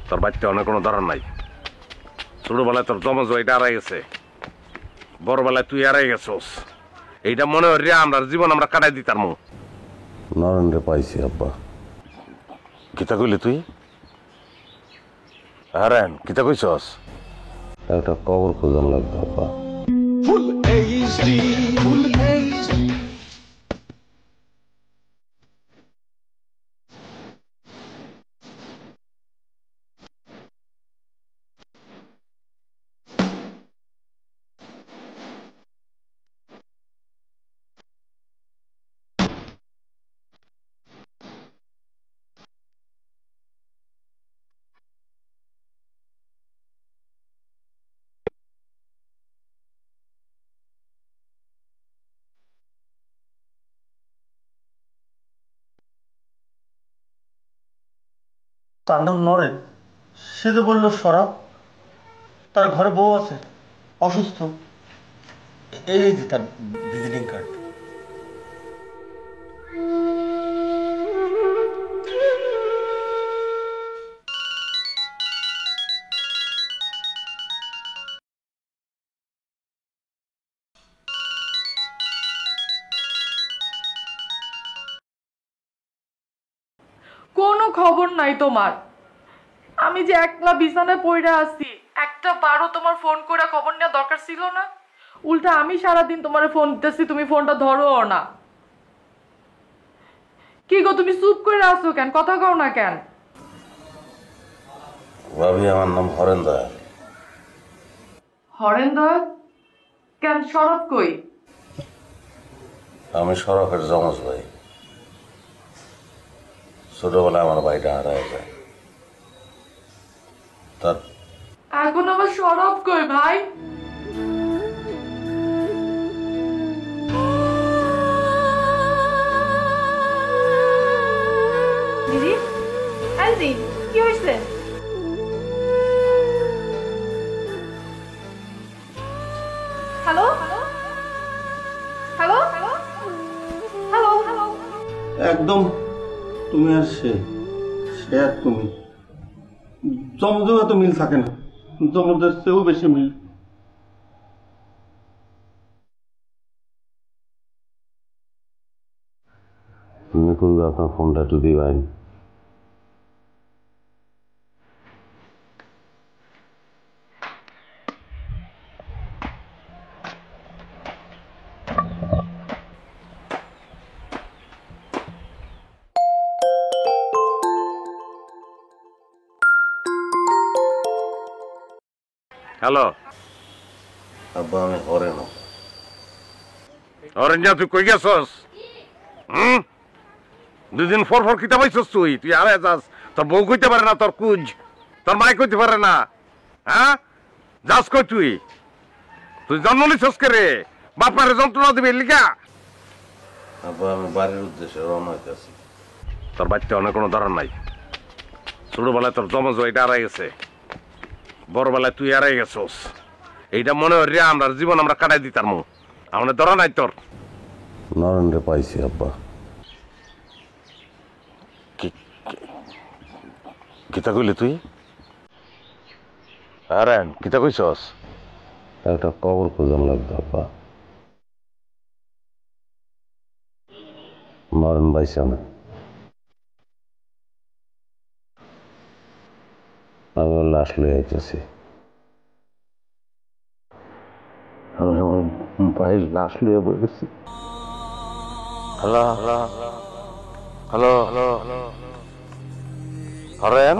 তোর বাচ্চা অনেক কোনো ধরন নাই। ছোটবেলায় তোর জমজ এটা হারাই গেছে, বড়বেলায় তুই হারাই গেছস। এইটা মনে হয় রে আমরা জীবন আমরা কাটাই দিতাম। নরেন্দ্র পাইছি আব্বা। কিতা কইলি তুই? হারান কিতা কইছস? একটা কবর খোঁজান লাগতো আব্বা। তার নাম নরেন। সে তো বললো সরাব, তার ঘরে বউ আছে, অসুস্থ। এই যে তার ভিজিটিং কার্ড। কোনো খবর নাই তোমার। আমি যে একলা বিছানায় পড়ে আছি, একটা বারও তোমার ফোন করে খবর নেওয়া দরকার ছিল না? উল্টা আমি সারাদিন তোমার ফোন দিতেছি, তুমি ফোনটা ধরো না। কি গো, তুমি চুপ করে আসো কেন? কথা কও না কেন? ভাবি আমার নাম হরেন দয়াল। হরেন্দর? কেন, শরৎ কই? আমি সড়কের জমজ ভাই। ছোটবেলায় আমার ভাইটা হারায় যায়। তার এখন আবার সরব কই ভাই? দিদি, আরে দিদি, কি হয়েছে? Hello hello hello hello hello. একদম তুমি আর সে, সে আর তুমি। জমজমে তো মিল থাকে না, জমজদের চেয়েও বেশি মিল। তুমি করবে আপনার ফোনটা একটু দিবেন। হ্যালো আব্বা আমি হরেন। অরেঞ্জা, তুই কই গেছস? দুদিন পর পর কিতা পাইছস? তুই আরে যাস, তোর বউ কইতে পারে না, তোর কুজ, তোর মাই কইতে পারে না। হ্যাঁ, যাস কই তুই? তুই জন্ম নিছস কে রে? বাপারে যন্ত্রণা দিবি লিগা? আব্বা আমি বাড়ির উদ্দেশ্যে রওনা হইতেছি। তোর বাচ্চা অনেক কোনো ধরন নাই। ছোটবেলায় তোর জমজ এটা হারাই গেছে, বড়বেলায় তুই হারাই গেছস। এইটা মনে হয় রে আমরা জীবন আমরা কাটাই দিতাম। আমাদের ধরা নাই তোর। নরেন্দ্র পাইছি আব্বা। কিতা কইলি তুই? হারান কিতা কইছস? একটা কবর খোঁজান লাগতো আব্বা। নরেন পাইছি আমি। আমি ওর লাশ লয়ে আইতেছি। আমি আমার ভাইয়ের লাশ লয়ে বই গেছি। Hello hello hello hello, horn?